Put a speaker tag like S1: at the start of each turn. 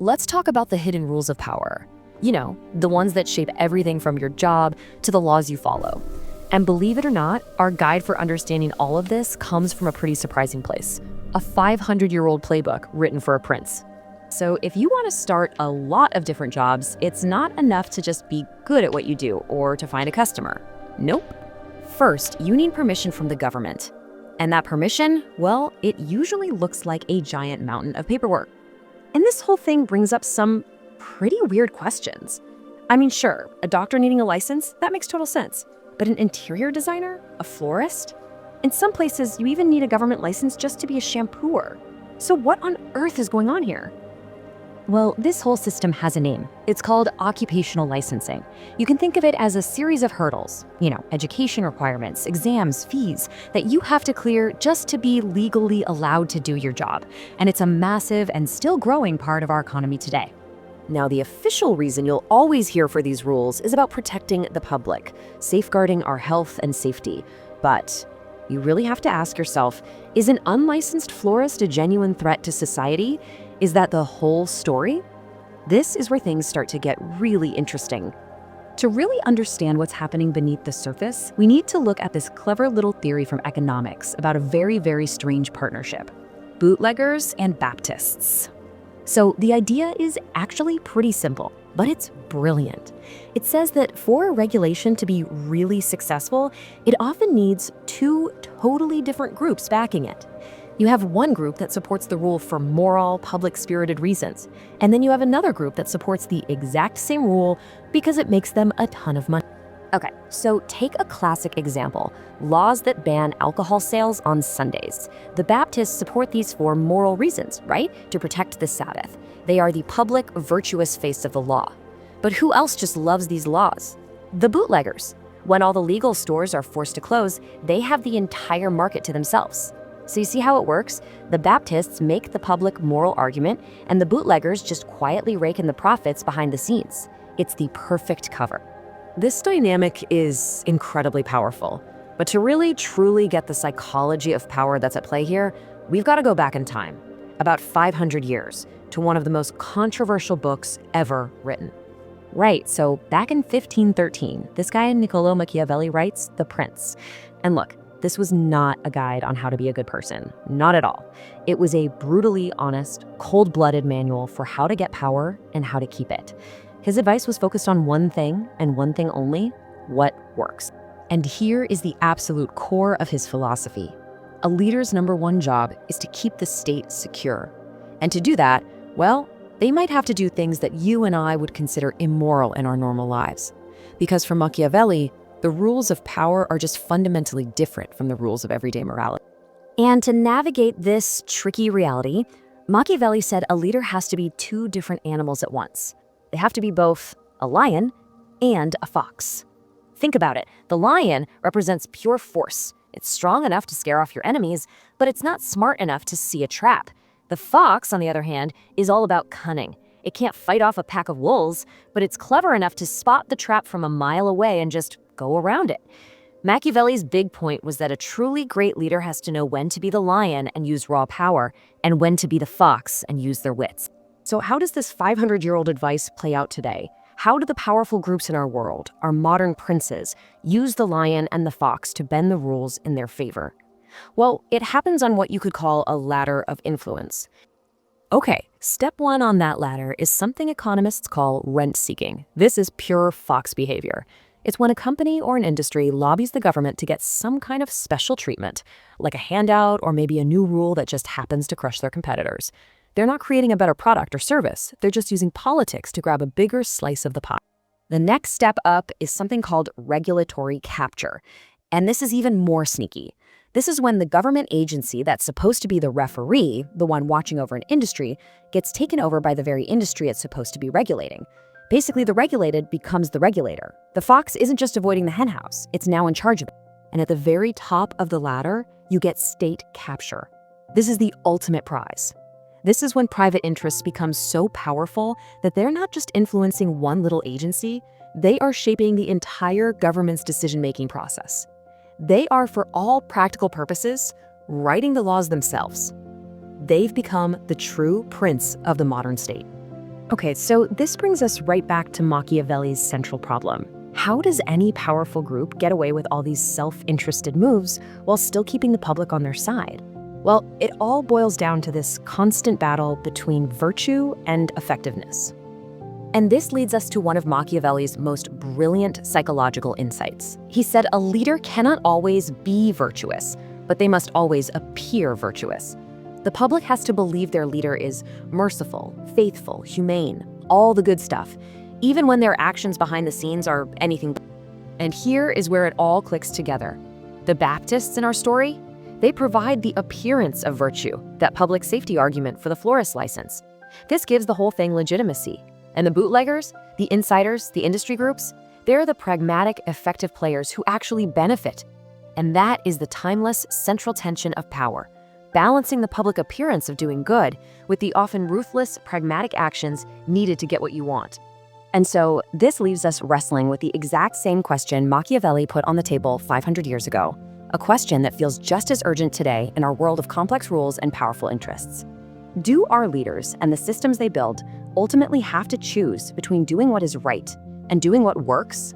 S1: let's talk about the hidden rules of power. You know, the ones that shape everything from your job to the laws you follow. And believe it or not, our guide for understanding all of this comes from a pretty surprising place. A 500-year-old playbook written for a prince. So if you want to start a lot of different jobs, it's not enough to just be good at what you do or to find a customer. Nope. First, you need permission from the government. And that permission, well, it usually looks like a giant mountain of paperwork. And this whole thing brings up some pretty weird questions. I mean, sure, a doctor needing a license, that makes total sense. But an interior designer? A florist? In some places, you even need a government license just to be a shampooer. So what on earth is going on here? Well, this whole system has a name. It's called occupational licensing. You can think of it as a series of hurdles, education requirements, exams, fees, that you have to clear just to be legally allowed to do your job. And it's a massive and still growing part of our economy today. Now, the official reason you'll always hear for these rules is about protecting the public, safeguarding our health and safety. But you really have to ask yourself, is an unlicensed florist a genuine threat to society? Is that the whole story? This is where things start to get really interesting. To really understand what's happening beneath the surface, we need to look at this clever little theory from economics about a very, very strange partnership: bootleggers and Baptists. So the idea is actually pretty simple, but it's brilliant. It says that for a regulation to be really successful, it often needs two totally different groups backing it. You have one group that supports the rule for moral, public-spirited reasons, and then you have another group that supports the exact same rule because it makes them a ton of money. Okay, so take a classic example, laws that ban alcohol sales on Sundays. The Baptists support these for moral reasons, right? To protect the Sabbath. They are the public, virtuous face of the law. But who else just loves these laws? The bootleggers. When all the legal stores are forced to close, they have the entire market to themselves. So you see how it works? The Baptists make the public moral argument, and the bootleggers just quietly rake in the profits behind the scenes. It's the perfect cover. This dynamic is incredibly powerful. But to really, truly get the psychology of power that's at play here, we've got to go back in time, about 500 years, to one of the most controversial books ever written. Right, so back in 1513, this guy Niccolo Machiavelli writes The Prince. And look, this was not a guide on how to be a good person, not at all. It was a brutally honest, cold-blooded manual for how to get power and how to keep it. His advice was focused on one thing and one thing only: what works. And here is the absolute core of his philosophy. A leader's number one job is to keep the state secure. And to do that, well, they might have to do things that you and I would consider immoral in our normal lives. Because for Machiavelli, the rules of power are just fundamentally different from the rules of everyday morality. And to navigate this tricky reality, Machiavelli said a leader has to be two different animals at once. They have to be both a lion and a fox. Think about it. The lion represents pure force. It's strong enough to scare off your enemies, but it's not smart enough to see a trap. The fox, on the other hand, is all about cunning. It can't fight off a pack of wolves, but it's clever enough to spot the trap from a mile away and just go around it. Machiavelli's big point was that a truly great leader has to know when to be the lion and use raw power, and when to be the fox and use their wits. So how does this 500-year-old advice play out today? How do the powerful groups in our world, our modern princes, use the lion and the fox to bend the rules in their favor? Well, it happens on what you could call a ladder of influence. Okay, step one on that ladder is something economists call rent-seeking. This is pure fox behavior. It's when a company or an industry lobbies the government to get some kind of special treatment, like a handout or maybe a new rule that just happens to crush their competitors. They're not creating a better product or service. They're just using politics to grab a bigger slice of the pie. The next step up is something called regulatory capture. And this is even more sneaky. This is when the government agency that's supposed to be the referee, the one watching over an industry, gets taken over by the very industry it's supposed to be regulating. Basically, the regulated becomes the regulator. The fox isn't just avoiding the henhouse, it's now in charge of it. And at the very top of the ladder, you get state capture. This is the ultimate prize. This is when private interests become so powerful that they're not just influencing one little agency, they are shaping the entire government's decision-making process. They are, for all practical purposes, writing the laws themselves. They've become the true prince of the modern state.
S2: Okay, so this brings us right back to Machiavelli's central problem. How does any powerful group get away with all these self-interested moves while still keeping the public on their side? Well, it all boils down to this constant battle between virtue and effectiveness.
S1: And this leads us to one of Machiavelli's most brilliant psychological insights. He said a leader cannot always be virtuous, but they must always appear virtuous. The public has to believe their leader is merciful, faithful, humane, all the good stuff, even when their actions behind the scenes are anything. And here is where it all clicks together. The Baptists in our story, they provide the appearance of virtue, that public safety argument for the florist license. This gives the whole thing legitimacy. And the bootleggers, the insiders, the industry groups, they're the pragmatic, effective players who actually benefit. And that is the timeless central tension of power, balancing the public appearance of doing good with the often ruthless, pragmatic actions needed to get what you want. And so this leaves us wrestling with the exact same question Machiavelli put on the table 500 years ago, a question that feels just as urgent today in our world of complex rules and powerful interests. Do our leaders and the systems they build ultimately have to choose between doing what is right and doing what works,